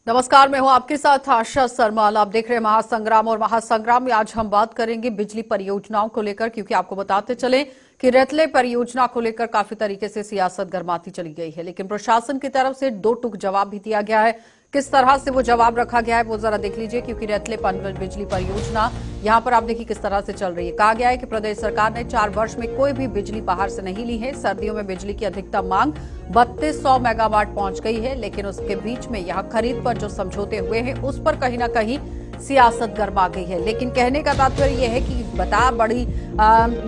नमस्कार, मैं हूं आपके साथ आशा सरमाल। आप देख रहे हैं महासंग्राम, और महासंग्राम में आज हम बात करेंगे बिजली परियोजनाओं को लेकर, क्योंकि आपको बताते चले कि रतले परियोजना को लेकर काफी तरीके से सियासत गर्माती चली गई है, लेकिन प्रशासन की तरफ से दो टूक जवाब भी दिया गया है। किस तरह से वो जवाब रखा गया है वो जरा देख लीजिए, क्योंकि रतले बिजली परियोजना यहां पर आप देखिए किस तरह से चल रही है। कहा गया है कि प्रदेश सरकार ने 4 वर्ष में कोई भी बिजली बाहर से नहीं ली है। सर्दियों में बिजली की अधिकतम मांग 3200 मेगावाट पहुंच गई है, लेकिन उसके बीच में यहां खरीद पर जो समझौते हुए हैं उस पर कहीं ना कहीं सियासत गर्मा गई है। लेकिन कहने का तात्पर्य यह है कि बड़ी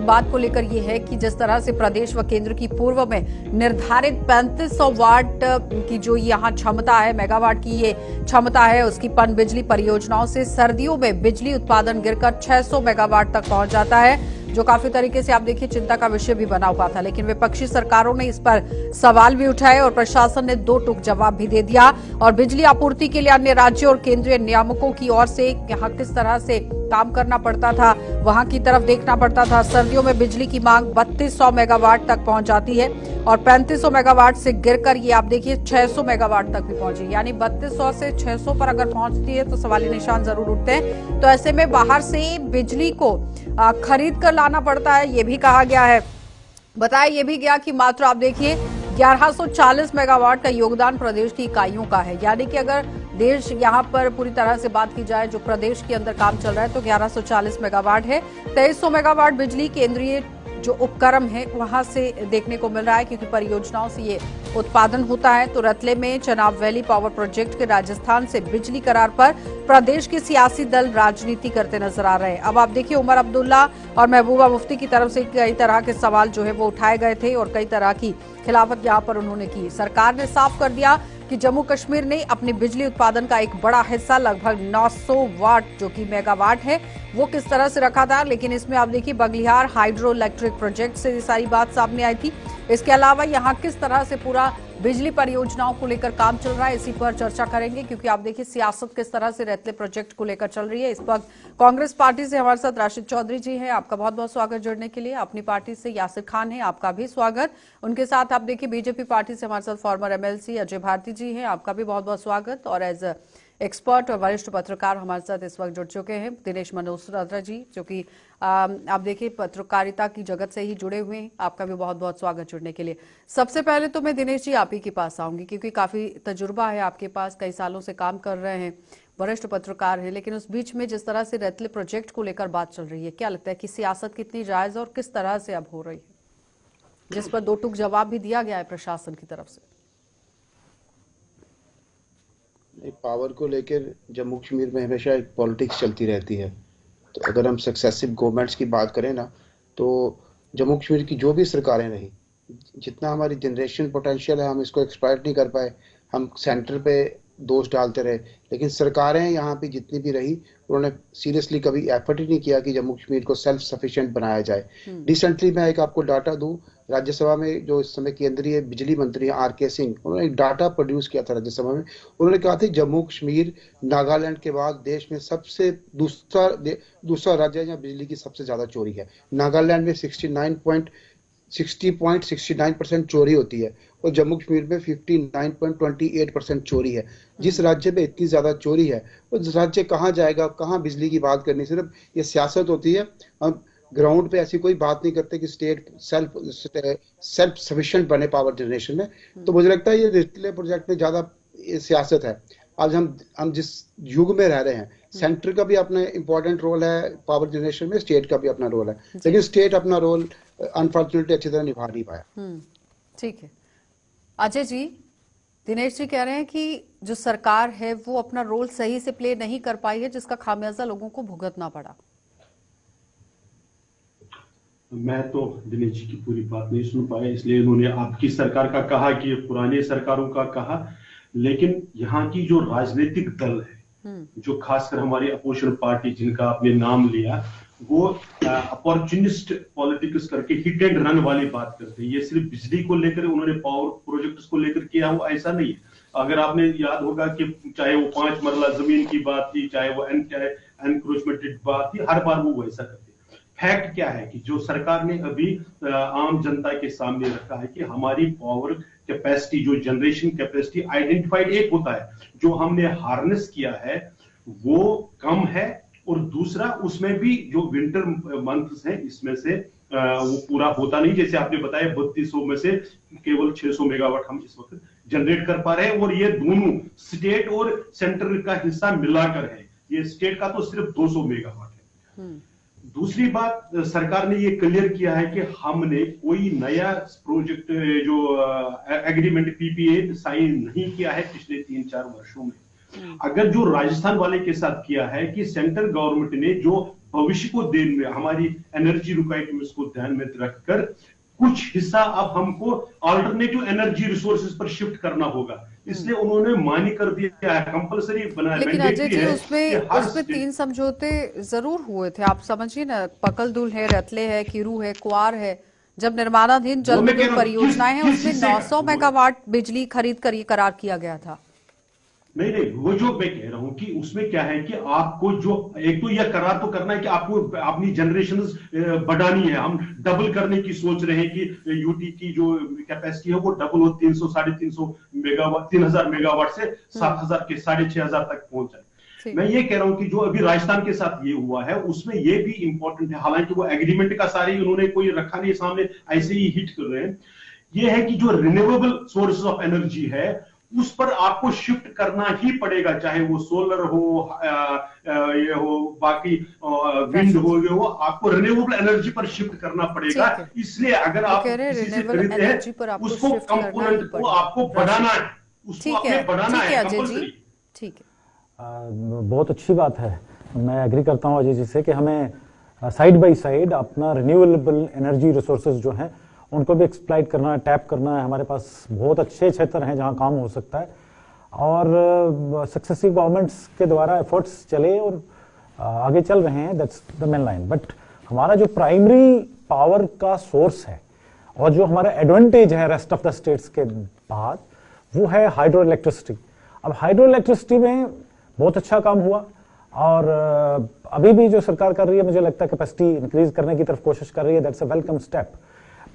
बात को लेकर यह है कि जिस तरह से प्रदेश व केंद्र की पूर्व में निर्धारित 3500 वाट की जो यहां क्षमता है, मेगावाट की ये क्षमता है, उसकी पन बिजली परियोजनाओं से सर्दियों में बिजली उत्पादन गिरकर 600 मेगावाट तक पहुंच जाता है, जो काफी तरीके से आप देखिए चिंता का विषय भी बना हुआ था। लेकिन विपक्षी सरकारों ने इस पर सवाल भी उठाए और प्रशासन ने दो टूक जवाब भी दे दिया। और बिजली आपूर्ति के लिए अन्य राज्यों और केंद्रीय नियामकों की ओर से यहाँ किस तरह से काम करना पड़ता था, वहां की तरफ देखना पड़ता था। सर्दियों में बिजली की मांग 3200 मेगावाट तक पहुंच जाती है और 3500 मेगावाट से गिरकर ये आप देखिए 600 मेगावाट तक भी पहुंची, यानी 3200 से 600 पर अगर पहुंचती है तो सवाली निशान जरूर उठते हैं। तो ऐसे में बाहर से बिजली को खरीद कर लाना पड़ता है, ये भी कहा गया है। बताया ये भी गया कि मात्र आप देखिए 1140 मेगावाट का योगदान प्रदेश की इकाइयों का है, यानी कि अगर देश यहां पर पूरी तरह से बात की जाए जो प्रदेश के अंदर काम चल रहा है तो 1140 मेगावाट है। 2300 मेगावाट बिजली केंद्रीय जो उपक्रम है वहां से देखने को मिल रहा है, क्योंकि परियोजनाओं से ये उत्पादन होता है। तो रतले में चनाब वैली पावर प्रोजेक्ट के राजस्थान से बिजली करार पर प्रदेश के सियासी दल राजनीति करते नजर आ रहे हैं। अब आप देखिए उमर अब्दुल्ला और महबूबा मुफ्ती की तरफ से कई तरह के सवाल जो है वो उठाए गए थे और कई तरह की खिलाफत यहाँ पर उन्होंने की। सरकार ने साफ कर दिया कि जम्मू कश्मीर ने अपने बिजली उत्पादन का एक बड़ा हिस्सा लगभग 900 वाट जो कि मेगावाट है वो किस तरह से रखा था। लेकिन इसमें आप देखिए बगलिहार हाइड्रो इलेक्ट्रिक प्रोजेक्ट से ये सारी बात सामने आई थी। इसके अलावा यहाँ किस तरह से पूरा बिजली परियोजनाओं को लेकर काम चल रहा है, इसी पर चर्चा करेंगे, क्योंकि आप देखिए सियासत किस तरह से रतले प्रोजेक्ट को लेकर चल रही है। इस वक्त कांग्रेस पार्टी से हमारे साथ राशिद चौधरी जी हैं, आपका बहुत बहुत स्वागत जुड़ने के लिए। अपनी पार्टी से यासिर खान है, आपका भी स्वागत। उनके साथ आप देखिए बीजेपी पार्टी से हमारे साथ फॉर्मर एमएलसी अजय भारती जी हैं, आपका भी बहुत बहुत स्वागत। और एज एक्सपर्ट और वरिष्ठ पत्रकार हमारे साथ इस वक्त जुड़ चुके हैं दिनेश मल्होत्रा जी, जो कि आप देखिए पत्रकारिता की जगत से ही जुड़े हुए हैं, आपका भी बहुत बहुत स्वागत जुड़ने के लिए। सबसे पहले तो मैं दिनेश जी आप ही के पास आऊंगी, क्योंकि काफी तजुर्बा है आपके पास, कई सालों से काम कर रहे हैं, वरिष्ठ पत्रकार हैं। लेकिन उस बीच में जिस तरह से रतले प्रोजेक्ट को लेकर बात चल रही है, क्या लगता है कि सियासत कितनी जायज और किस तरह से अब हो रही है, जिस पर दो टूक जवाब भी दिया गया है प्रशासन की तरफ से? पावर को लेकर जम्मू कश्मीर में हमेशा एक पॉलिटिक्स चलती रहती है। तो अगर हम सक्सेसिव गवर्नमेंट्स की बात करें ना, तो जम्मू कश्मीर की जो भी सरकारें रही, जितना हमारी जनरेशन पोटेंशियल है हम इसको एक्सप्लॉइट नहीं कर पाए। हम सेंटर पे दोष डालते रहे, लेकिन सरकारें यहाँ पे जितनी भी रही उन्होंने सीरियसली कभी एफर्ट ही नहीं किया कि जम्मू कश्मीर को सेल्फ सफिशिएंट बनाया जाए। रिसेंटली मैं एक आपको डाटा दूं, राज्यसभा में जो इस समय केंद्रीय बिजली मंत्री आर.के. सिंह, उन्होंने एक डाटा प्रोड्यूस किया था राज्यसभा में। उन्होंने कहा था जम्मू कश्मीर नागालैंड के बाद देश में सबसे दूसरा राज्य है जहाँ बिजली की सबसे ज्यादा चोरी है। नागालैंड में 60.69% चोरी होती है और जम्मू कश्मीर में 59.28% चोरी है। जिस राज्य में इतनी ज्यादा चोरी है उस राज्य कहाँ जाएगा, कहाँ बिजली की बात करनी। सिर्फ ये सियासत होती है, हम ग्राउंड पे ऐसी कोई बात नहीं करते कि स्टेट सेल्फ सफिशिएंट बने पावर जनरेशन में। तो मुझे लगता है ये रिले प्रोजेक्ट में ज्यादा सियासत है। आज हम जिस युग में रह रहे हैं, सेंटर का भी अपना इंपॉर्टेंट रोल है पावर जनरेशन में, स्टेट का भी अपना रोल है, लेकिन स्टेट अपना रोल अनफॉर्चुनेटली अच्छी तरह निभा नहीं पाया। ठीक है अजय जी, दिनेश जी कह रहे हैं कि जो सरकार है वो अपना रोल सही से प्ले नहीं कर पाई है, जिसका खामियाजा लोगों को भुगतना पड़ा। मैं तो दिनेश जी की पूरी बात नहीं सुन पाया, इसलिए उन्होंने आपकी सरकार का कहा कि पुराने सरकारों का कहा, लेकिन यहाँ की जो राजनीतिक दल है, जो खासकर हमारी अपोजिशन पार्टी जिनका आपने नाम लिया, वो अपॉर्चुनिस्ट पॉलिटिक्स करके हिट एंड रन वाली बात करते हैं। ये सिर्फ बिजली को लेकर उन्होंने पावर प्रोजेक्ट्स को लेकर किया हुआ ऐसा नहीं है। अगर आपने याद होगा कि चाहे वो 5 मरला जमीन की बात थी, चाहे वो एनक्रोचमेंट बात थी, हर बार वो वैसा करते। फैक्ट क्या है कि जो सरकार ने अभी आम जनता के सामने रखा है कि हमारी पावर कैपेसिटी, जो जनरेशन कैपेसिटी आइडेंटिफाइड एक होता है, जो हमने हार्नेस किया है वो कम है, और दूसरा उसमें भी जो विंटर मंथ्स हैं इसमें से वो पूरा होता नहीं। जैसे आपने बताया 3200 में से केवल 600 मेगावाट हम इस वक्त जनरेट कर पा रहे हैं, और ये दोनों स्टेट और सेंट्रल का हिस्सा मिलाकर है। ये स्टेट का तो सिर्फ 200 मेगावाट है। दूसरी बात, सरकार ने ये क्लियर किया है कि हमने कोई नया प्रोजेक्ट जो एग्रीमेंट पीपीए साइन नहीं किया है पिछले 3-4 वर्षों में। अगर जो राजस्थान वाले के साथ किया है कि सेंट्रल गवर्नमेंट ने जो भविष्य को देने हमारी एनर्जी रिक्वायरमेंट्स को ध्यान में रखकर कुछ हिस्सा अब हमको अल्टरनेटिव एनर्जी रिसोर्सेज पर शिफ्ट करना होगा, इसलिए उन्होंने मान्य कर दिया है, कंपलसरी बनाया। लेकिन अजय जी उसमें 3 समझौते जरूर हुए थे। आप समझिए ना, पकलदुल है, रतले है, किरू है, क्वार है। जब निर्माणाधीन जल विद्युत परियोजनाएं हैं उसमें 900 मेगावाट बिजली खरीद कर ये करार किया गया था। नहीं, वो जो मैं कह रहा हूं कि उसमें क्या है कि आपको जो एक तो यह करार तो करना है कि आपको अपनी जनरेशन बढ़ानी है। हम डबल करने की सोच रहे हैं कि यूटी की जो कैपेसिटी है वो डबल हो, 300-350 मेगावाट, 3000 मेगावाट से 7000 के 6500 तक पहुंच जाए। मैं ये कह रहा हूं कि जो अभी राजस्थान के साथ ये हुआ है उसमें ये भी इंपॉर्टेंट है, हालांकि वो एग्रीमेंट का सारे उन्होंने कोई रखा नहीं सामने, ऐसे ही हिट कर रहे हैं। ये है कि जो रिन्यूएबल सोर्सेज ऑफ एनर्जी है उस पर आपको शिफ्ट करना ही पड़ेगा, चाहे वो सोलर हो, ये हो, बाकी विंड हो, आपको रिन्यूएबल एनर्जी पर शिफ्ट करना पड़ेगा। इसलिए अगर आप किसी से खरीदते हैं उसको कंपोनेंट को आपको बढ़ाना है, उसको आपने बढ़ाना है कंपल्सरी। ठीक है, बहुत अच्छी बात है। मैं एग्री करता हूं अजय जी से कि हमें साइड बाय साइड अपना रिन्यूएबल एनर्जी रिसोर्सेज जो हैं उनको भी एक्सप्लॉइट करना है, टैप करना है। हमारे पास बहुत अच्छे क्षेत्र हैं जहां काम हो सकता है, और सक्सेसिव गवर्नमेंट्स के द्वारा एफर्ट्स चले और आगे चल रहे हैं। That's the main line. But हमारा जो प्राइमरी पावर का सोर्स है और जो हमारा एडवांटेज है रेस्ट ऑफ द स्टेट्स के बाद, वो है हाइड्रो इलेक्ट्रिसिटी। अब हाइड्रो इलेक्ट्रिसिटी में बहुत अच्छा काम हुआ, और अभी भी जो सरकार कर रही है, मुझे लगता है कैपेसिटी इंक्रीज करने की तरफ कोशिश कर रही है। That's a welcome step.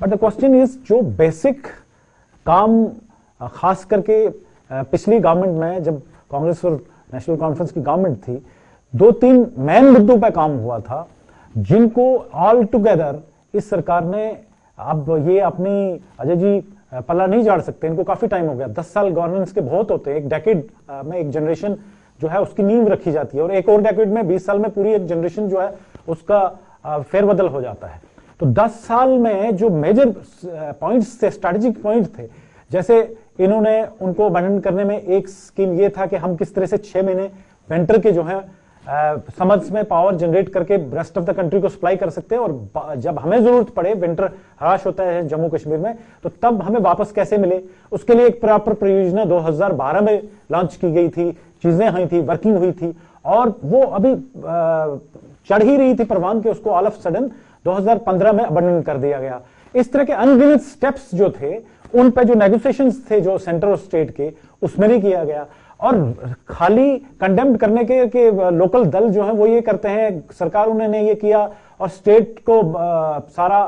But the question is, जो बेसिक काम खास करके पिछली गवर्नमेंट में, जब कांग्रेस और नेशनल कॉन्फ्रेंस की गवर्नमेंट थी, 2-3 मेन मुद्दों पर काम हुआ था, जिनको ऑल टुगेदर इस सरकार ने, अब ये अपनी अजय जी पल्ला नहीं झाड़ सकते, इनको काफी टाइम हो गया। 10 साल गवर्नेंस के बहुत होते हैं। एक डेकेड में एक जनरेशन जो है उसकी नींव रखी जाती है, और एक और डेकेड में 20 साल में पूरी एक जनरेशन जो है उसका फेरबदल हो जाता है। तो 10 साल में जो मेजर पॉइंट्स थे, स्ट्रैटेजिक पॉइंट थे, जैसे इन्होंने उनको अबैंडन करने में एक स्कीम ये था कि हम किस तरह से 6 महीने विंटर के जो है समर्स में पावर जनरेट करके रेस्ट ऑफ द कंट्री को सप्लाई कर सकते हैं, और जब हमें जरूरत पड़े, विंटर हराश होता है जम्मू कश्मीर में, तो तब हमें वापस कैसे मिले, उसके लिए एक प्रॉपर परियोजना 2012 में लॉन्च की गई थी। चीजें हुई थी, वर्किंग हुई थी, और वो अभी चढ़ ही रही थी परवान के, उसको ऑल ऑफ सडन 2015 में अबंडन कर दिया गया। इस तरह के अनगिनत स्टेप्स जो थे, उन पे जो नेगोशिएशंस थे जो सेंटर और स्टेट के, उसमें नहीं किया गया। और खाली कंडेम्ड करने के लोकल दल जो है वो ये करते हैं, सरकार उन्होंने ये किया, और स्टेट को सारा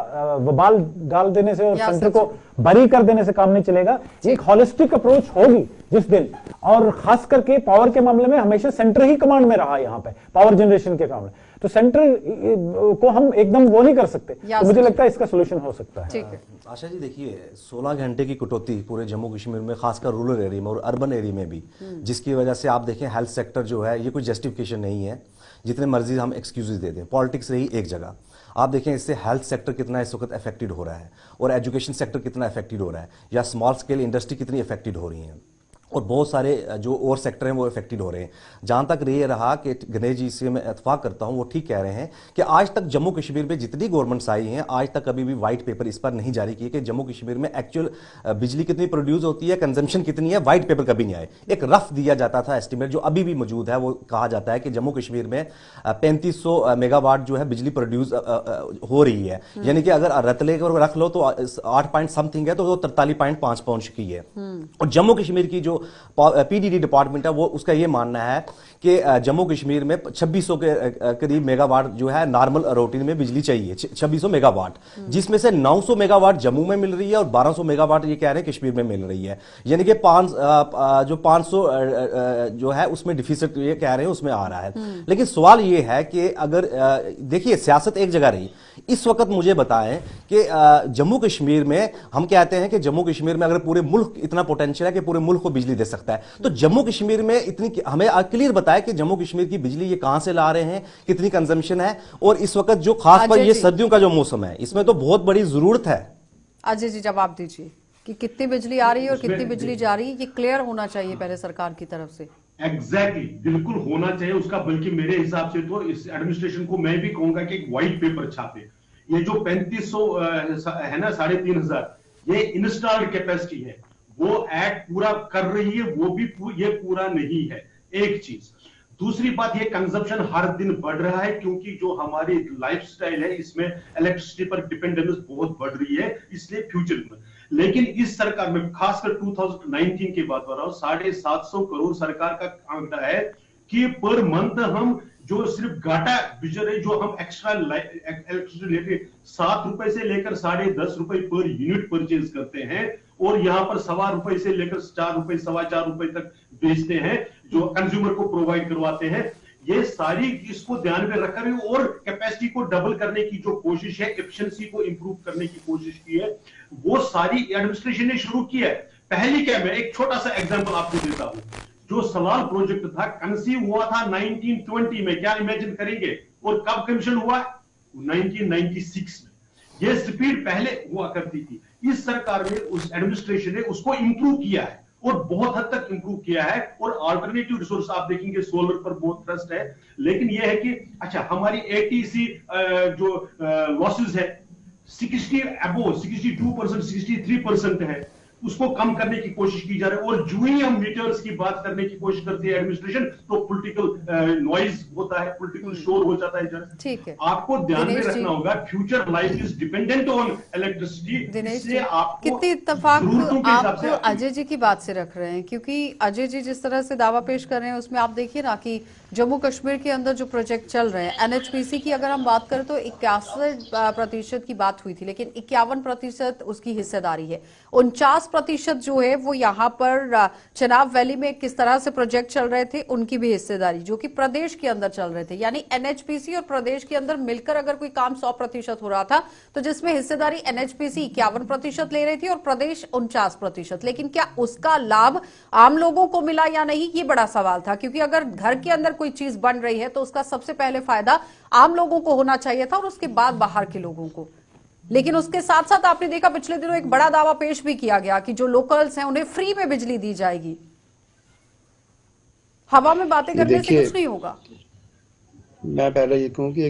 वबाल डाल देने से और सेंटर को बरी कर देने से काम नहीं चलेगा। एक हॉलिस्टिक अप्रोच होगी जिस दिन, और खास करके पावर के मामले में हमेशा सेंटर ही कमांड में रहा, यहाँ पे पावर जनरेशन के मामले, तो सेंटर को हम एकदम वो नहीं कर सकते। तो मुझे लगता है इसका सोल्यूशन हो सकता है। ठीक है आशा जी, देखिए 16 घंटे की कटौती पूरे जम्मू कश्मीर में, खासकर रूरल एरिया में और अर्बन एरिया में भी, जिसकी वजह से आप देखें हेल्थ सेक्टर जो है ये कोई जस्टिफिकेशन नहीं है। जितने मर्जी हम एक्सक्यूजेज दे दें, पॉलिटिक्स रही एक जगह। आप देखें इससे हेल्थ सेक्टर कितना इस वक्त अफेक्टेड हो रहा है, और एजुकेशन सेक्टर कितना अफेक्टेड हो रहा है, या स्मॉल स्केल इंडस्ट्री कितनी अफेक्टेड हो रही है, और बहुत सारे जो और सेक्टर हैं वो इफेक्टेड हो रहे हैं। जहां तक ये रहा कि गणेश जी से मैं इत्तेफाक करता हूं, वो ठीक कह रहे हैं कि आज तक जम्मू कश्मीर में जितनी गवर्नमेंट्स आई हैं, आज तक कभी भी व्हाइट पेपर इस पर नहीं जारी किए कि जम्मू कश्मीर में एक्चुअल बिजली कितनी प्रोड्यूस होती है, कंजम्पशन कितनी है। व्हाइट पेपर कभी नहीं आए। एक रफ दिया जाता था एस्टिमेट, जो अभी भी मौजूद है। वो कहा जाता है कि जम्मू कश्मीर में 3500 मेगावाट जो है बिजली प्रोड्यूस हो रही है, यानी कि अगर रतले को रख लो तो 8 पॉइंट समथिंग है, तो वो 43.5 पहुंच की है। और जम्मू कश्मीर की जो पीडीडी डिपार्टमेंट है वो उसका ये मानना है कि जम्मू कश्मीर में 2600 के करीब मेगावाट जो है नॉर्मल रूटीन में बिजली चाहिए, 2600 मेगावाट, जिसमें से 900 मेगावाट जम्मू में मिल रही है और 1200 मेगावाट ये कह रहे हैं कश्मीर में मिल रही है। यानी कि 500 जो है उसमें डिफिसिट ये कह रहे हैं उसमें आ रहा है। लेकिन सवाल ये है कि अगर देखिए सियासत एक जगह रही, इस वक्त मुझे बताएं कि जम्मू कश्मीर में हम कहते हैं कि जम्मू कश्मीर में अगर पूरे मुल्क इतना पोटेंशियल है कि पूरे मुल्क को बिजली दे सकता है, तो जम्मू कश्मीर में इतनी, हमें क्लियर बताया कि जम्मू कश्मीर की बिजली ये कहां से ला रहे हैं, कितनी कंजम्पशन है, और इस वक्त जो खास पर ये सर्दियों का जो मौसम है इसमें तो बहुत बड़ी जरूरत है। अजय जी जवाब दीजिए कि कितनी बिजली आ रही है और कितनी बिजली जा रही है, ये क्लियर होना चाहिए पहले सरकार की तरफ से। एग्जैक्टली बिल्कुल होना चाहिए उसका, बल्कि मेरे हिसाब से तो इस एडमिनिस्ट्रेशन को मैं भी कहूंगा कि एक व्हाइट पेपर छापे। ये जो 3500 है ना 3500, ये इंस्टॉल्ड कैपेसिटी है, वो एक्ट पूरा कर रही है, वो भी ये पूरा नहीं है, एक चीज। दूसरी बात, ये कंजप्शन हर दिन बढ़ रहा है क्योंकि जो हमारी लाइफस्टाइल है इसमें इलेक्ट्रिसिटी पर डिपेंडेंस बहुत बढ़ रही है, इसलिए फ्यूचर में। लेकिन इस सरकार में खासकर 2019 की बात कर रहा हूं, 750 करोड़ सरकार का आंकड़ा है कि पर मंथ हम जो सिर्फ घाटा बिजली जो हम एक्स्ट्रा इलेक्ट्रिसिटी लेके 7 रुपए से लेकर 10.5 रुपए पर यूनिट परचेज करते हैं, और यहां पर 1.25 रुपए से लेकर 4 रुपए 4.25 रुपए तक बेचते हैं, जो कंज्यूमर को प्रोवाइड करवाते हैं। ये सारी इसको ध्यान में रखकर और कैपेसिटी को डबल करने की जो कोशिश है, एफिशिएंसी को इंप्रूव करने की कोशिश की है, वो सारी एडमिनिस्ट्रेशन ने शुरू की है। पहली क्या, मैं एक छोटा सा एग्जांपल आपको देता हूं। जो सलाल प्रोजेक्ट था, कंसीव हुआ था 1920 में, क्या इमेजिन करेंगे, और कब कमीशन हुआ? 1996 में। ये स्पीड पहले हुआ करती थी। इस सरकार ने, उस एडमिनिस्ट्रेशन ने उसको इंप्रूव किया है और बहुत हद तक इंप्रूव किया है, और अल्टरनेटिव रिसोर्स आप देखेंगे सोलर पर बहुत ट्रस्ट है। लेकिन यह है कि अच्छा हमारी एटीसी जो लॉसेस है 62%, 63% है, उसको कम करने की कोशिश की जा रही है। और जो ही हम मीटर्स की बात करने की कोशिश करती है एडमिनिस्ट्रेशन, तो पॉलिटिकल नॉइज होता है, पॉलिटिकल शोर हो जाता है। ठीक है, आपको ध्यान में रखना होगा, future life is dependent on electricity. Dinesh ji कितनी इत्तेफाक आप अजय जी की बात से रख रहे हैं, क्योंकि अजय जी जिस तरह से दावा पेश कर रहे हैं उसमें आप देखिए ना कि जम्मू कश्मीर के अंदर जो प्रोजेक्ट चल रहे हैं, एनएचपीसी की अगर हम बात करें तो 61% की बात हुई थी, लेकिन 51% उसकी हिस्सेदारी है। 49% जो है वो यहाँ पर चिनाब वैली में किस तरह से प्रोजेक्ट चल रहे थे उनकी भी हिस्सेदारी, जो कि प्रदेश के अंदर चल रहे थे। यानी एनएचपीसी और प्रदेश के अंदर मिलकर अगर कोई काम 100% हो रहा था, तो जिसमें हिस्सेदारी एनएचपीसी 51% ले रही थी और प्रदेश 49%। लेकिन क्या उसका लाभ आम लोगों को मिला या नहीं, ये बड़ा सवाल था। क्योंकि अगर घर के अंदर कोई चीज बन रही है तो उसका सबसे पहले फायदा आम लोगों को होना चाहिए था और उसके बाद बाहर के लोगों को। लेकिन उसके साथ साथ आपने देखा पिछले दिनों एक बड़ा दावा पेश भी किया गया कि जो लोकल्स हैं उन्हें फ्री में बिजली दी जाएगी। हवा में बातें करने से कुछ नहीं होगा। मैं पहले ये कहूँ कि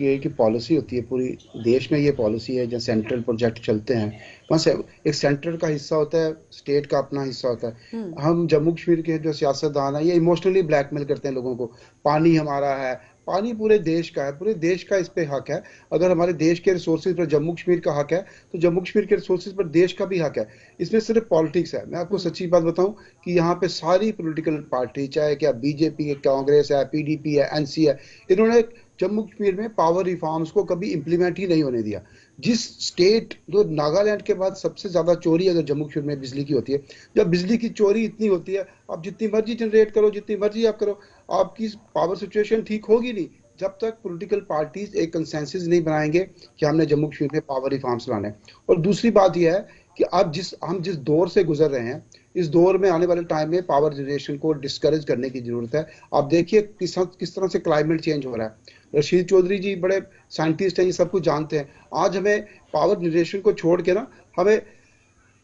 एक पॉलिसी होती है, पूरी देश में ये पॉलिसी है। जब सेंट्रल प्रोजेक्ट चलते हैं वहाँ से एक सेंट्रल का हिस्सा होता है, स्टेट का अपना हिस्सा होता है। हम जम्मू कश्मीर के जो सियासतदान है ये इमोशनली ब्लैकमेल करते हैं लोगों को। पानी हमारा है, पानी पूरे देश का है, पूरे देश का इस पे हक है। अगर हमारे देश के रिसोर्सेज पर जम्मू कश्मीर का हक है तो जम्मू कश्मीर के रिसोर्सेज पर देश का भी हक है। इसमें सिर्फ पॉलिटिक्स है। मैं आपको सच्ची बात बताऊं कि यहाँ पे सारी पॉलिटिकल पार्टी, चाहे क्या बीजेपी है, कांग्रेस है, पीडीपी है, एनसी है, इन्होंने जम्मू कश्मीर में पावर रिफॉर्म्स को कभी इंप्लीमेंट ही नहीं होने दिया। जिस स्टेट, जो नागालैंड के बाद सबसे ज्यादा चोरी अगर जम्मू कश्मीर में बिजली की होती है, जब बिजली की चोरी इतनी होती है, आप जितनी मर्जी जनरेट करो, जितनी मर्जी आप करो, आपकी पावर सिचुएशन ठीक होगी नहीं जब तक पॉलिटिकल पार्टीज एक कंसेंसस नहीं बनाएंगे कि हमने जम्मू कश्मीर में पावर रिफॉर्म्स लाने। और दूसरी बात यह है कि अब हम जिस दौर से गुजर रहे हैं, इस दौर में आने वाले टाइम में पावर जनरेशन को डिस्करेज करने की जरूरत है। आप देखिए किस तरह से क्लाइमेट चेंज हो रहा है। रशीद चौधरी जी बड़े साइंटिस्ट हैं, ये सब कुछ जानते हैं। आज हमें पावर जनरेशन को छोड़ के ना हमें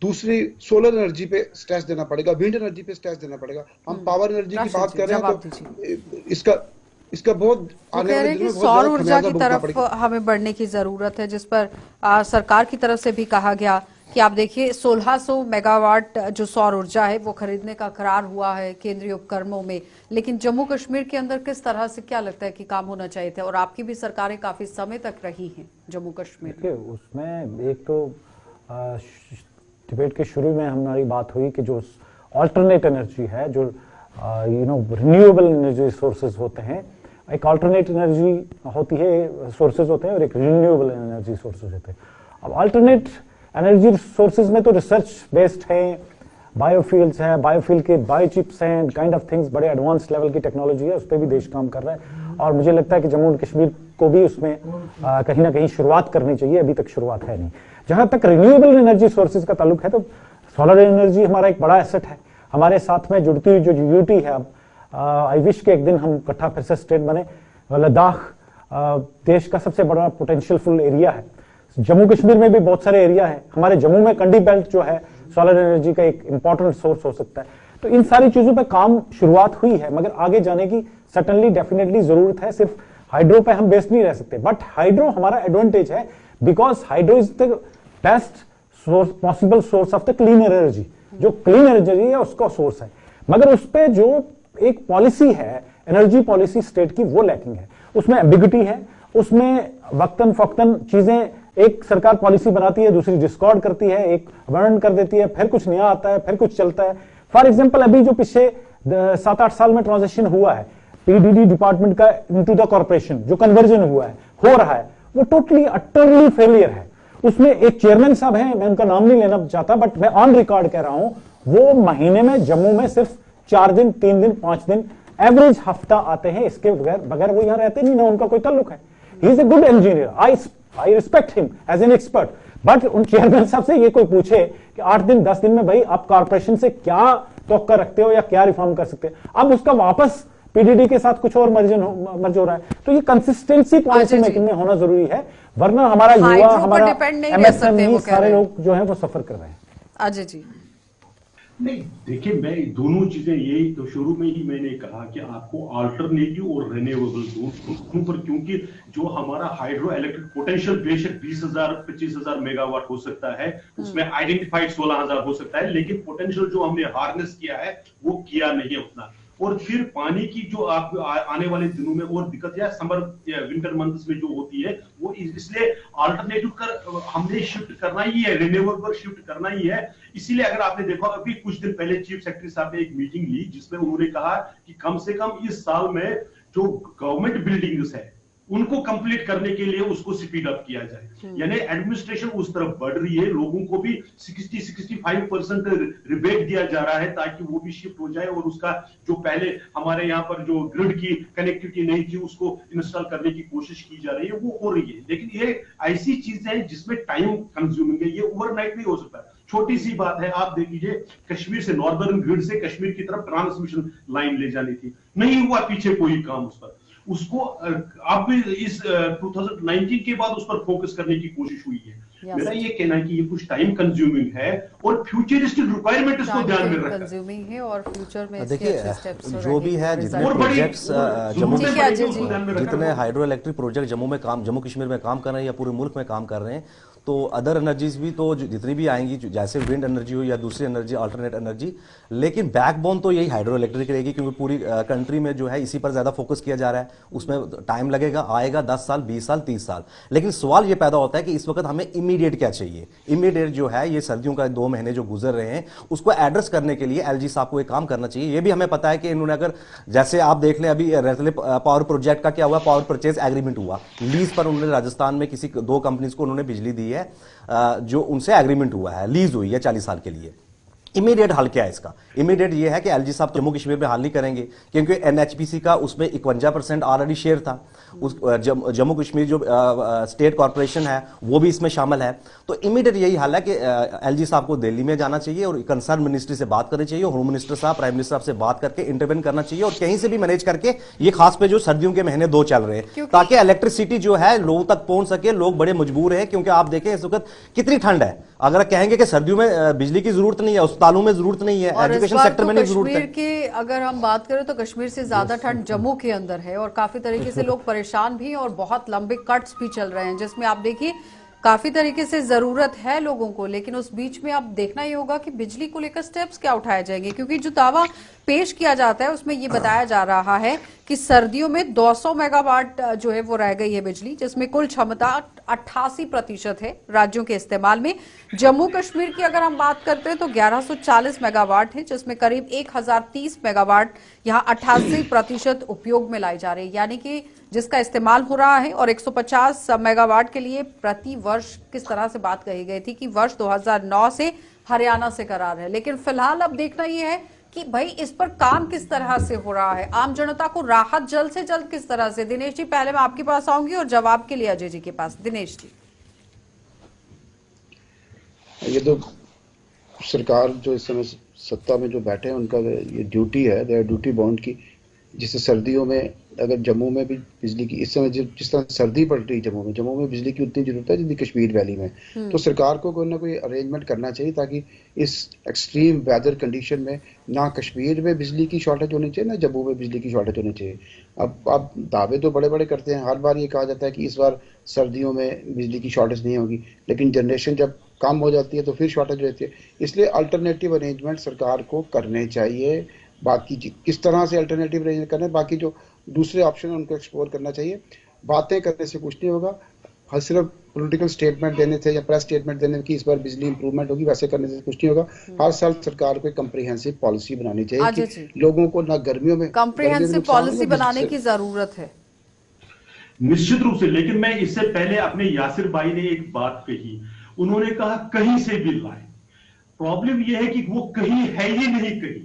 दूसरी सोलर एनर्जी पे स्ट्रेस देना पड़ेगा, विंड एनर्जी पे स्ट्रेस देना पड़ेगा। हम पावर एनर्जी की बात कर रहे हैं तो इसका बहुत आने वाले दिनों में सौर ऊर्जा की तरफ हमें बढ़ने की जरूरत है, जिस पर सरकार की तरफ से भी कहा गया कि आप देखिए 1600 मेगावाट जो सौर ऊर्जा है वो खरीदने का करार हुआ है केंद्रीय उपक्रमों में। लेकिन जम्मू कश्मीर के अंदर किस तरह से क्या लगता है कि काम होना चाहिए था, और आपकी भी सरकारें काफी समय तक रही हैं जम्मू कश्मीर में। उसमें एक तो डिबेट के शुरू में हमारी बात हुई कि जो ऑल्टरनेट एनर्जी है, जो रिन्यूएबल एनर्जी सोर्सेज होते हैं। एक अल्टरनेट एनर्जी होती है, सोर्सेज होते हैं, और एक रिन्यूएबल एनर्जी सोर्सेज होते हैं। अब अल्टरनेट एनर्जी सोर्सेज में तो रिसर्च बेस्ड है, बायोफ्यूल्स है, बायोफ्यूल के बायोचिप्स हैं, काइंड ऑफ थिंग्स, बड़े एडवांस लेवल की टेक्नोलॉजी है, उस पर भी देश काम कर रहा है। और मुझे लगता है कि जम्मू एंड कश्मीर को भी उसमें कहीं ना कहीं शुरुआत करनी चाहिए, अभी तक शुरुआत है नहीं। जहां तक रिन्यूएबल एनर्जी सोर्सेज का ताल्लुक है, तो सोलर एनर्जी हमारा एक बड़ा एसेट है। हमारे साथ में जुड़ती हुई जो यूटी है, अब आई विश के एक दिन हम इकट्ठा फिर से स्टेट बने। लद्दाख देश का सबसे बड़ा पोटेंशियल फुल एरिया है। जम्मू कश्मीर में भी बहुत सारे एरिया है। हमारे जम्मू में कंडी बेल्ट जो है सोलर एनर्जी का एक इंपॉर्टेंट सोर्स हो सकता है। तो इन सारी चीजों पे काम शुरुआत हुई है, मगर आगे जाने की सर्टनली डेफिनेटली जरूरत है। सिर्फ हाइड्रो पे हम बेस्ड नहीं रह सकते, बट हाइड्रो हमारा एडवांटेज है because hydro is the best possible source of the clean energy. जो क्लीन एनर्जी है उसका सोर्स है, मगर उस पर जो एक पॉलिसी है, एनर्जी पॉलिसी स्टेट की, वो लैकिंग है। उसमें एम्बिग्युइटी है, उसमें वक्तन फक्तन चीजें, एक सरकार पॉलिसी बनाती है, दूसरी डिस्कॉर्ड करती है, एक वर्णन कर देती है, फिर कुछ नया आता है, फिर कुछ चलता है। फॉर एग्जाम्पल अभी जो पिछले 7-8 साल में ट्रांजिशन हुआ है पीडीडी डिपार्टमेंट का इनटू द कॉर्पोरेशन, जो कन्वर्जन हुआ है, हो रहा है, वो टोटली अटरली फेलियर है। उसमें एक चेयरमैन साहब हैं, मैं उनका नाम नहीं लेना चाहता, बट मैं ऑन रिकॉर्ड कह रहा हूं, वो महीने में जम्मू में सिर्फ 4 दिन, 3 दिन, 5 दिन एवरेज हफ्ता आते हैं। इसके बगैर वो यहां रहते नहीं, ना उनका कोई ताल्लुक है। He is a good engineer, I respect him as an expert, but उन चेयरमैन साहब से ये कोई पूछे कि 8 दिन 10 दिन में भाई आप कॉर्पोरेशन से क्या तवक्का रखते हो या क्या रिफॉर्म कर सकते हैं, अब उसका वापस पीडीडी के साथ कुछ और मर्ज हो रहा है। तो ये कंसिस्टेंसी पॉलिसी मेकिंग में होना जरूरी है, वरना हमारा युवा, हमारा एमएसएमई, सारे लोग जो है वो सफर कर रहे हैं। अजय जी, नहीं देखिए, मैं दोनों चीजें, यही तो शुरू में ही मैंने कहा कि आपको अल्टरनेटिव और रिन्यूएबल दोनों पर, क्योंकि जो हमारा हाइड्रो इलेक्ट्रिक पोटेंशियल बेशक 20,000-25,000 मेगावाट हो सकता है, उसमें आइडेंटिफाइड 16,000 हो सकता है, लेकिन पोटेंशियल जो हमने हार्नेस किया है वो किया नहीं उतना। और फिर पानी की जो आप आने वाले दिनों में और दिक्कत या समर या विंटर मंथ्स में जो होती है, वो इसलिए अल्टरनेटिव कर हमने शिफ्ट करना ही है, रिन्यूएबल पर शिफ्ट करना ही है। इसीलिए अगर आपने देखा, अभी कुछ दिन पहले चीफ सेक्रेटरी साहब ने एक मीटिंग ली जिसमें उन्होंने कहा कि कम से कम इस साल में जो गवर्नमेंट बिल्डिंग्स है उनको कंप्लीट करने के लिए उसको स्पीड अप किया जाए। यानी एडमिनिस्ट्रेशन उस तरफ बढ़ रही है, लोगों को भी 60-65% रिबेट दिया जा रहा है ताकि वो भी शिफ्ट हो जाए, और उसका जो पहले हमारे यहाँ पर जो ग्रिड की कनेक्टिविटी नहीं थी उसको इंस्टॉल करने की कोशिश की जा रही है, वो हो रही है। लेकिन ये ऐसी चीजें हैं जिसमें टाइम कंज्यूमिंग है, ये ओवरनाइट नहीं हो सकता। छोटी सी बात है, आप देख लीजिए, कश्मीर से नॉर्दर्न ग्रिड से कश्मीर की तरफ ट्रांसमिशन लाइन ले जानी थी, नहीं हुआ पीछे कोई काम उस पर। उसको आप भी इस 2019 के बाद उस पर फोकस करने की कोशिश हुई है। मेरा ये कहना है कि ये कुछ टाइम कंज्यूमिंग है और फ्यूचरिस्टिक रिक्वायरमेंट इसको ध्यान में रखना कंज्यूमिंग है, और फ्यूचर में देखिए जो भी है, जितने प्रोजेक्ट्स जम्मू जितने hydro electric project Jammu Kashmir में काम कर रहे हैं या पूरे मुल्क में काम कर रहे हैं, तो अदर एनर्जीज भी तो जितनी भी आएंगी, जैसे विंड एनर्जी हो या दूसरी एनर्जी, अल्टरनेट एनर्जी, लेकिन बैकबोन तो यही हाइड्रो इलेक्ट्रिक रहेगी, क्योंकि पूरी कंट्री में जो है इसी पर ज्यादा फोकस किया जा रहा है। उसमें टाइम लगेगा, आएगा 10 साल, 20 साल, 30 साल। लेकिन सवाल ये पैदा होता है कि इस वक्त हमें इमीडिएट क्या चाहिए। इमीडिएट जो है, ये सर्दियों का 2 महीने जो गुजर रहे हैं, उसको एड्रेस करने के लिए एलजी साहब को एक काम करना चाहिए। ये भी हमें पता है कि इन्होंने, अगर जैसे आप देख लें, अभी रेतले पावर प्रोजेक्ट का क्या हुआ, पावर परचेज एग्रीमेंट हुआ, लीज पर उन्होंने राजस्थान में किसी 2 कंपनीज को उन्होंने बिजली दी है, जो उनसे एग्रीमेंट हुआ है, लीज हुई है 40 साल के लिए। इमीडिएट हल क्या है इसका? इमीडिएट ये है कि एलजी साहब जम्मू कश्मीर में हल नहीं करेंगे, क्योंकि एनएचपीसी का उसमें 51% ऑलरेडी शेयर था। उस जम्मू कश्मीर जो स्टेट कॉर्पोरेशन है वो भी इसमें शामिल है। तो इमीडिएट यही हल है कि एलजी साहब को दिल्ली में जाना चाहिए और कंसर्न मिनिस्ट्री से बात करनी चाहिए, होम मिनिस्टर साहब, प्राइम मिनिस्टर साहब से बात करके इंटरवेन करना चाहिए, और कहीं से भी मैनेज करके, ये खास पे जो सर्दियों के महीने 2 चल रहे हैं, ताकि इलेक्ट्रिसिटी जो है लोगों तक पहुंच सके। लोग बड़े मजबूर है, क्योंकि आप देखें इस वक्त कितनी ठंड है। अगर कहेंगे कि सर्दियों में बिजली की जरूरत नहीं है, अस्पतालों में जरूरत नहीं है, एजुकेशन सेक्टर में नहीं जरूरत है। कश्मीर की अगर हम बात करें तो कश्मीर से ज्यादा ठंड जम्मू के अंदर है, और काफी तरीके से लोग परेशान भी, और बहुत लंबे कट्स भी चल रहे हैं, जिसमें आप देखिए काफी तरीके से जरूरत है लोगों को। लेकिन उस बीच में अब देखना ही होगा कि बिजली को लेकर स्टेप्स क्या उठाए जाएंगे, क्योंकि जो दावा पेश किया जाता है उसमें ये बताया जा रहा है कि सर्दियों में 200 मेगावाट जो है वो रह गई है बिजली, जिसमें कुल क्षमता 88% है राज्यों के इस्तेमाल में। जम्मू कश्मीर की अगर हम बात करते हैं तो 1140 मेगावाट है, जिसमें करीब 1030 मेगावाट यहाँ 88% उपयोग में लाई जा रही है, यानी कि जिसका इस्तेमाल हो रहा है। और 150 मेगावाट के लिए प्रति वर्ष किस तरह से बात कही गई थी कि वर्ष 2009 से हरियाणा से करार है, लेकिन फिलहाल अब देखना यह है कि भाई इस पर काम किस तरह से हो रहा है, आम जनता को राहत जल्द से जल्द किस तरह से। दिनेश जी, पहले मैं आपके पास आऊंगी और जवाब के लिए अजय जी के पास। दिनेश जी, ये तो सरकार जो इस समय सत्ता में जो बैठे हैं उनका ये ड्यूटी है, दे ड्यूटी बाउंड की, जिससे सर्दियों में अगर जम्मू में भी बिजली की इस समय जिस तरह सर्दी पड़ रही है जम्मू में बिजली की उतनी जरूरत है जितनी कश्मीर वैली में, तो सरकार को कोई ना कोई अरेंजमेंट करना चाहिए ताकि इस एक्सट्रीम वेदर कंडीशन में ना कश्मीर में बिजली की शॉर्टेज होनी चाहिए ना जम्मू में बिजली की शॉर्टेज होनी चाहिए। अब दावे तो बड़े बड़े करते हैं, हर बार ये कहा जाता है कि इस बार सर्दियों में बिजली की शॉर्टेज नहीं होगी, लेकिन जनरेशन जब कम हो जाती है तो फिर शॉर्टेज रहती है। इसलिए अल्टरनेटिव अरेंजमेंट सरकार को करने चाहिए। बाकी किस तरह से अल्टरनेटिव अरेंजमेंट करना है, बाकी जो दूसरे ऑप्शन है उनको एक्सप्लोर करना चाहिए। बातें करने से कुछ नहीं होगा, हर सिर्फ पॉलिटिकल स्टेटमेंट देने से या प्रेस स्टेटमेंट देने कि इस बार बिजली इंप्रूवमेंट होगी, वैसे करने से कुछ नहीं होगा। हर साल सरकार को एक कम्प्रिहेंसिव पॉलिसी बनानी चाहिए कि लोगों को ना गर्मियों में कम्प्रिहेंसिव पॉलिसी बनाने की जरूरत है निश्चित रूप से। लेकिन मैं इससे पहले अपने यासिर भाई ने एक बात कही, उन्होंने कहा कहीं से भी लाए। प्रॉब्लम यह है कि वो कहीं है ही नहीं कहीं।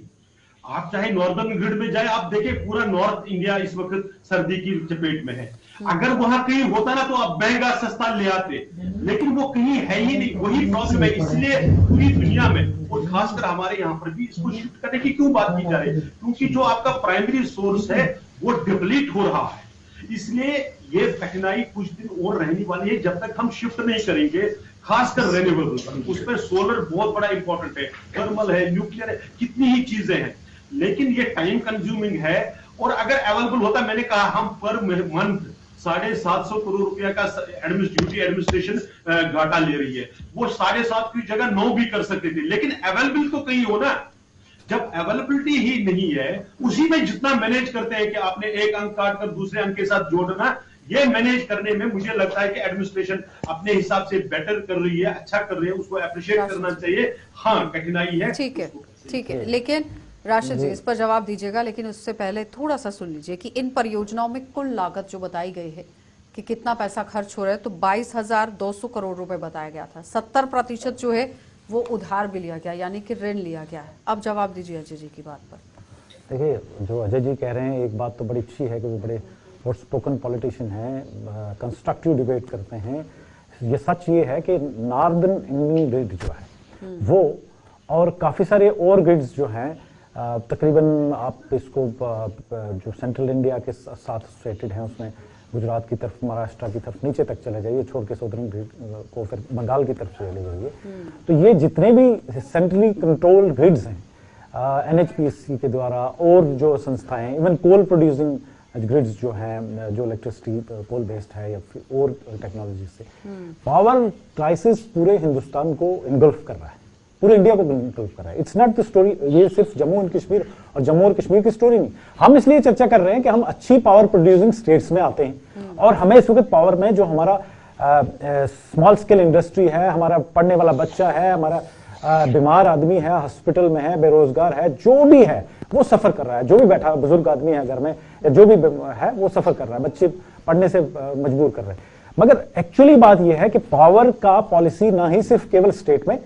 आप चाहे नॉर्दर्न ग्रिड में जाए, आप देखें पूरा नॉर्थ इंडिया इस वक्त सर्दी की चपेट में है। अगर वहां कहीं होता ना तो आप महंगा सस्ता ले आते, लेकिन वो कहीं है ही नहीं। वही प्रॉब्लम है। इसलिए पूरी दुनिया में और खासकर हमारे यहाँ पर भी इसको शिफ्ट करने की क्यों बात की जा रही है, क्योंकि जो आपका प्राइमरी सोर्स है वो डिप्लीट हो रहा है। इसलिए ये कठिनाई कुछ दिन और रहने वाली है जब तक हम शिफ्ट नहीं करेंगे, खासकर रेन्यूएबल पर। उस पर सोलर बहुत बड़ा इंपॉर्टेंट है, थर्मल है, न्यूक्लियर है, कितनी ही चीजें हैं, लेकिन ये टाइम कंज्यूमिंग है। और अगर अवेलेबल होता, मैंने कहा हम पर मंथ 750 करोड़ रुपया का ड्यूटी एडमिनिस्ट्रेशन घाटा ले रही है, वो 7.5 की जगह 9 भी कर सकते थे, लेकिन अवेलेबल तो कहीं हो ना। जब अवेलेबिलिटी ही नहीं है, उसी में जितना मैनेज करते हैं कि आपने एक अंक काट कर दूसरे अंक के साथ जोड़ना, ये मैनेज करने में मुझे लगता है कि एडमिनिस्ट्रेशन अपने हिसाब से बेटर कर रही है, अच्छा कर रही है, उसको अप्रिशिएट करना चाहिए। हाँ, कठिनाई है, ठीक है, ठीक है। लेकिन राशिद जी इस पर जवाब दीजिएगा, लेकिन उससे पहले थोड़ा सा सुन लीजिए कि इन परियोजनाओं में कुल लागत जो बताई गई है कि कितना पैसा खर्च हो रहा है, तो 22,200 करोड़ रुपए बताया गया था। 70% जो है वो उधार भी लिया गया, यानी कि ऋण लिया गया है। अब जवाब दीजिए अजय जी की बात पर। देखिए, जो अजय जी कह रहे हैं, एक बात तो बड़ी अच्छी है कि वो बड़े आउटस्पोकन पॉलिटिशियन हैं, कंस्ट्रक्टिव डिबेट करते हैं। ये सच ये है कि नॉर्दर्न इंडियन ग्रिड जो है वो और काफ़ी सारे और ग्रिड्स जो हैं, तकरीबन आप इसको जो सेंट्रल इंडिया के साथ एसोसिएटेड हैं उसमें गुजरात की तरफ, महाराष्ट्र की तरफ नीचे तक चले जाइए, छोड़ के सौदर्न ग्रिड को फिर बंगाल की तरफ चले जाइए, तो ये जितने भी सेंट्रली कंट्रोल्ड ग्रिड्स हैं NHPC के द्वारा और जो संस्थाएं, इवन कोल प्रोड्यूसिंग ग्रिड्स जो हैं, जो इलेक्ट्रिसिटी कोल बेस्ड है या फिर और टेक्नोलॉजी से, पावर क्राइसिस पूरे हिंदुस्तान को इनगल्फ कर रहा है, पूरे इंडिया को इनगल्फ कर रहा है। इट्स नॉट द स्टोरी, ये सिर्फ जम्मू एंड कश्मीर और जम्मू और कश्मीर की स्टोरी नहीं। हम इसलिए चर्चा कर रहे हैं कि हम अच्छी पावर प्रोड्यूसिंग स्टेट्स में आते हैं और हमें इस वक्त पावर में जो हमारा स्मॉल स्केल इंडस्ट्री है, हमारा पढ़ने वाला बच्चा है, हमारा बीमार आदमी है, हॉस्पिटल में है, बेरोजगार है, जो भी है वो सफर कर रहा है। जो भी बैठा बुजुर्ग आदमी है घर में या जो भी है वो सफर कर रहा है, बच्चे पढ़ने से मजबूर कर रहे हैं। मगर एक्चुअली बात यह है कि पावर का पॉलिसी ना ही सिर्फ केवल स्टेट में,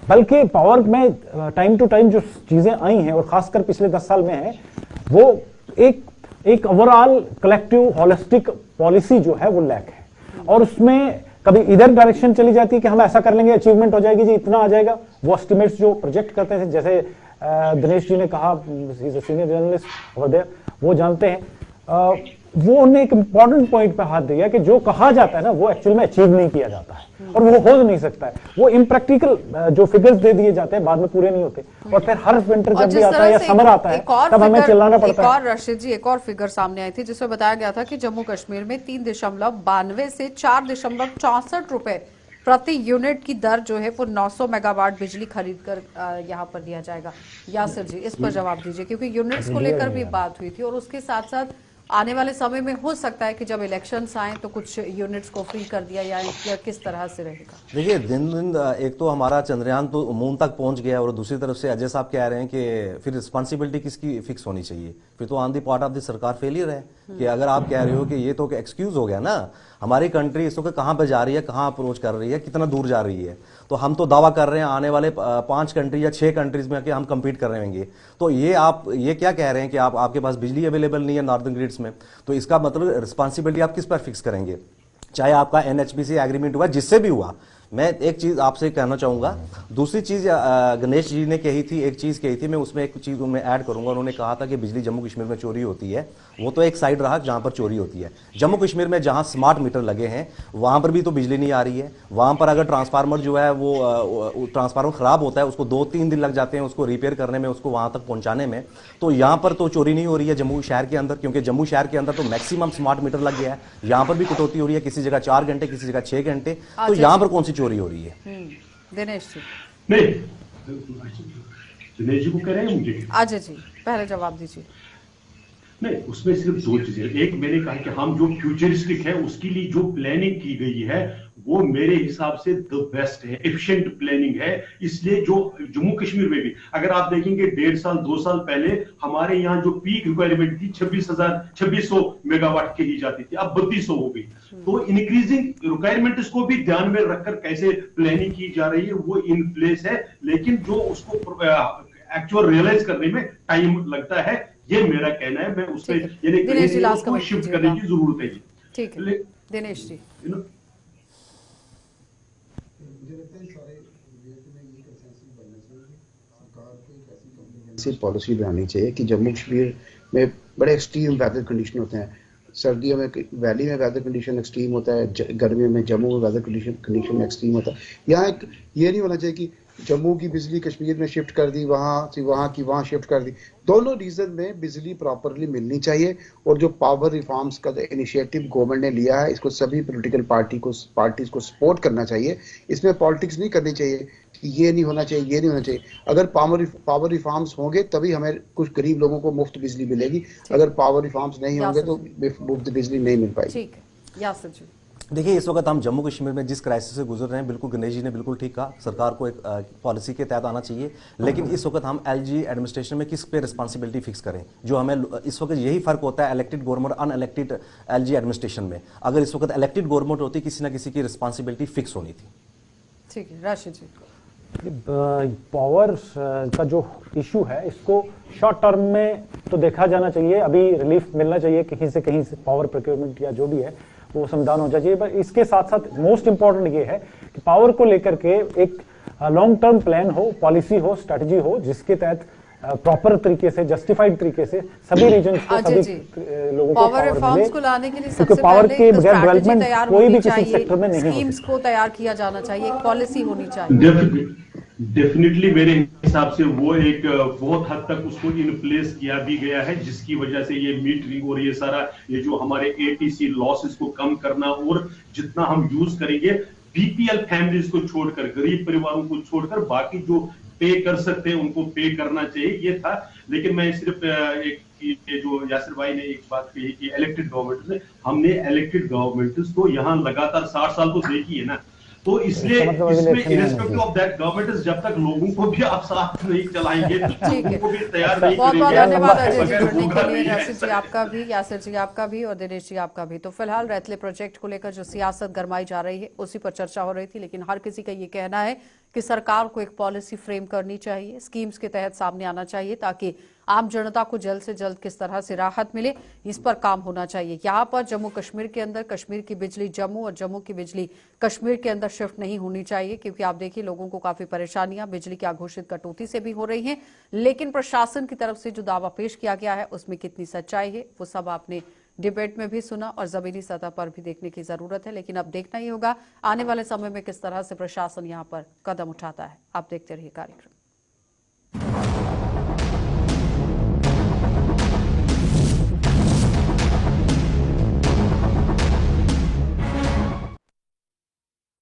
बल्कि पावर में टाइम टू टाइम जो चीजें आई हैं और खासकर पिछले 10 साल में है, वो एक ओवरऑल कलेक्टिव होलिस्टिक पॉलिसी जो है वो लैक है। और उसमें कभी इधर डायरेक्शन चली जाती है कि हम ऐसा कर लेंगे, अचीवमेंट हो जाएगी जी, इतना आ जाएगा। वो एस्टिमेट्स जो प्रोजेक्ट करते थे, जैसे दिनेश जी ने कहा, सीनियर जर्नलिस्ट ओवर देयर, वो जानते हैं। वो उन्हें एक इंपॉर्टेंट पॉइंट पे हाथ दिया कि जो कहा जाता है ना वो एक्चुअल में अचीव नहीं किया जाता है और वो हो नहीं सकता है। वो इम्प्रैक्टिकल जो फिगर्स दे दिए जाते हैं बाद में पूरे नहीं होते, और फिर हर विंटर जब भी आता है या समर आता है तब हमें चिल्लाना पड़ता है। एक और रशीद जी, एक और फिगर सामने आई थी जिसमें बताया गया था कि जम्मू कश्मीर में 3.92 से 4.64 रुपए प्रति यूनिट की दर जो है वो 900 मेगावाट बिजली खरीद कर यहाँ पर दिया जाएगा। यासिर जी इस पर जवाब दीजिए, क्योंकि यूनिट्स को लेकर भी बात हुई थी और उसके साथ साथ आने वाले समय में हो सकता है कि जब इलेक्शंस आए तो कुछ यूनिट्स को फ्री कर दिया या किस तरह से रहेगा। देखिए दिन दिन एक तो हमारा चंद्रयान तो मून तक पहुंच गया और दूसरी तरफ से अजय साहब कह रहे हैं कि फिर रिस्पांसिबिलिटी किसकी फिक्स होनी चाहिए, फिर तो on the part of the सरकार फेलियर है कि अगर आप कह रहे हो कि ये तो एक्सक्यूज हो गया ना, हमारी कंट्री इस वक्त कहां पे जा रही है, कहां अप्रोच कर रही है, कितना दूर जा रही है। तो हम तो दावा कर रहे हैं आने वाले 5 कंट्री या 6 कंट्रीज में कि हम compete कर रहे होंगे। तो ये आप ये क्या कह रहे हैं कि आपके पास बिजली अवेलेबल नहीं है नॉर्दर्न ग्रिड्स में, तो इसका मतलब रिस्पांसिबिलिटी आप किस पर फिक्स करेंगे। चाहे आपका एनएचपीसी एग्रीमेंट हुआ, जिससे भी हुआ, मैं एक चीज आपसे कहना चाहूंगा। दूसरी चीज गणेश जी ने कही थी, एक चीज कही थी, मैं उसमें एक चीज मैं ऐड करूंगा। उन्होंने कहा था कि बिजली जम्मू कश्मीर में चोरी होती है, वो तो एक साइड रहा जहां पर चोरी होती है। जम्मू कश्मीर में जहां स्मार्ट मीटर लगे हैं वहां पर भी तो बिजली नहीं आ रही है। वहां पर अगर ट्रांसफार्मर जो है वो ट्रांसफार्मर खराब होता है, उसको 2-3 दिन लग जाते हैं उसको रिपेयर करने में, उसको वहां तक पहुंचाने में। तो यहां पर तो चोरी नहीं हो रही है जम्मू शहर के अंदर, क्योंकि जम्मू शहर के अंदर तो मैक्सिमम स्मार्ट मीटर लग गया है। यहां पर भी कटौती हो रही है, किसी जगह 4 घंटे, किसी जगह 6 घंटे। तो यहां पर कौन सी चोरी हो रही है। दिनेश जी नहीं, दिनेश जी को कह रहे हैं मुझे अजय जी पहले जवाब दीजिए। नहीं, उसमें सिर्फ 2 चीजें। एक, मैंने कहा कि हम जो फ्यूचरिस्टिक है उसके लिए जो प्लानिंग की गई है वो मेरे हिसाब से द बेस्ट है, एफिशिएंट प्लानिंग है। इसलिए जो जम्मू कश्मीर में भी अगर आप देखेंगे 1.5 साल 2 साल पहले हमारे यहाँ जो पीक रिक्वायरमेंट थी 2600 मेगावाट की ही जाती थी, अब 3200 हो गई। तो इंक्रीजिंग रिक्वायरमेंट्स को भी ध्यान में रखकर कैसे प्लानिंग की जा रही है वो इन प्लेस है, लेकिन जो उसको एक्चुअल रियलाइज करने में टाइम लगता है, ये मेरा कहना है। मैं उसमें यानी शिफ्ट करने की जरूरत है। ठीक है दिनेश जी। ऐसी पॉलिसी बनानी चाहिए कि जम्मू कश्मीर में बड़े एक्सट्रीम वेदर कंडीशन होते हैं। सर्दियों में वैली में वेदर कंडीशन एक्सट्रीम होता है, गर्मियों में जम्मू में वेदर कंडीशन एक्सट्रीम होता है। यहाँ एक ये नहीं होना चाहिए कि जम्मू की बिजली कश्मीर में शिफ्ट कर दी, वहाँ से वहाँ की वहाँ शिफ्ट कर दी। दोनों रीजन में बिजली प्रॉपरली मिलनी चाहिए। और जो पावर रिफॉर्म्स का इनिशिएटिव गवर्नमेंट ने लिया है, इसको सभी पॉलिटिकल पार्टीज को सपोर्ट करना चाहिए। इसमें पॉलिटिक्स नहीं करनी चाहिए कि ये नहीं होना चाहिए, ये नहीं होना चाहिए। अगर पावर रिफॉर्म्स होंगे तभी हमें कुछ गरीब लोगों को मुफ्त बिजली मिलेगी। अगर पावर रिफॉर्म्स नहीं होंगे तो मुफ्त बिजली नहीं मिल पाएगी। ठीक है यासिर जी। देखिए इस वक्त हम जम्मू कश्मीर में जिस क्राइसिस से गुजर रहे हैं, बिल्कुल गणेश जी ने बिल्कुल ठीक कहा, सरकार को एक पॉलिसी के तहत आना चाहिए। लेकिन इस वक्त हम एलजी एडमिनिस्ट्रेशन में किस पे रिस्पांसिबिलिटी फिक्स करें। जो हमें इस वक्त यही फर्क होता है elected government unelected LG administration में। अगर इस वक्त इलेक्टेड गवर्नमेंट होती, किसी ना किसी की रिस्पांसिबिलिटी फिक्स होनी थी। ठीक है राशिद जी। पावर का जो इशू है इसको शॉर्ट टर्म में तो देखा जाना चाहिए, अभी रिलीफ मिलना चाहिए कहीं से पावर प्रोक्योरमेंट या जो भी है वो समाधान हो चाहिए। पर इसके साथ साथ मोस्ट इंपॉर्टेंट ये है कि पावर को लेकर के एक लॉन्ग टर्म प्लान हो, पॉलिसी हो, स्ट्रेटजी हो, जिसके तहत प्रॉपर तरीके से, जस्टिफाइड तरीके से सभी रीजन को, सभी लोगों को पावर रिफॉर्म्स को लाने के लिए क्योंकि सबसे पावर पहले के एक बगैर स्ट्रैटेजी डेवलपमेंट तैयार कोई भी होनी किसी चाहिए, सेक्टर में नहीं स्कीम्स को तैयार किया जाना चाहिए, एक पॉलिसी होनी चाहिए। डेफिनेटली मेरे हिसाब से वो एक बहुत हद तक उसको इन प्लेस किया भी गया है, जिसकी वजह से ये मीटरिंग और ये सारा ये जो हमारे एटीसी लॉसेस को कम करना और जितना हम यूज करेंगे बीपीएल फैमिलीज को छोड़कर, गरीब परिवारों को छोड़कर बाकी जो पे कर सकते हैं उनको पे करना चाहिए, ये था। लेकिन मैं सिर्फ एक ये जो यासिर भाई ने एक बात कही कि इलेक्टेड गवर्नमेंट ने, हमने इलेक्टेड गवर्नमेंट तो यहाँ लगातार 60 साल तो देखी है ना, तो इसलिए इसमें इरेस्पेक्टिव ऑफ दैट गवर्नमेंट जब तक लोगों को भी आप साथ नहीं चलाएंगे, लोगों को भी तैयार नहीं बहुत बहुत करेंगे। धन्यवाद अजय जी अगर जुड़ने होगा के लिए, नहीं राशिद जी आपका भी, यासिर जी आपका भी और दिनेश जी आपका भी। तो फिलहाल रैतले प्रोजेक्ट को लेकर जो सियासत गरमाई जा रही है उसी पर चर्चा हो रही थी, लेकिन हर किसी का ये कहना है कि सरकार को एक पॉलिसी फ्रेम करनी चाहिए, स्कीम्स के तहत सामने आना चाहिए ताकि आम जनता को जल्द से जल्द किस तरह से राहत मिले, इस पर काम होना चाहिए। यहाँ पर जम्मू कश्मीर के अंदर कश्मीर की बिजली जम्मू और जम्मू की बिजली कश्मीर के अंदर शिफ्ट नहीं होनी चाहिए, क्योंकि आप देखिए लोगों को काफी परेशानियां बिजली की अघोषित कटौती से भी हो रही हैं। लेकिन प्रशासन की तरफ से जो दावा पेश किया गया है उसमें कितनी सच्चाई है वो सब आपने डिबेट में भी सुना और जमीनी सतह पर भी देखने की जरूरत है। लेकिन अब देखना ही होगा आने वाले समय में किस तरह से प्रशासन यहाँ पर कदम उठाता है। आप देखते रहिए कार्यक्रम।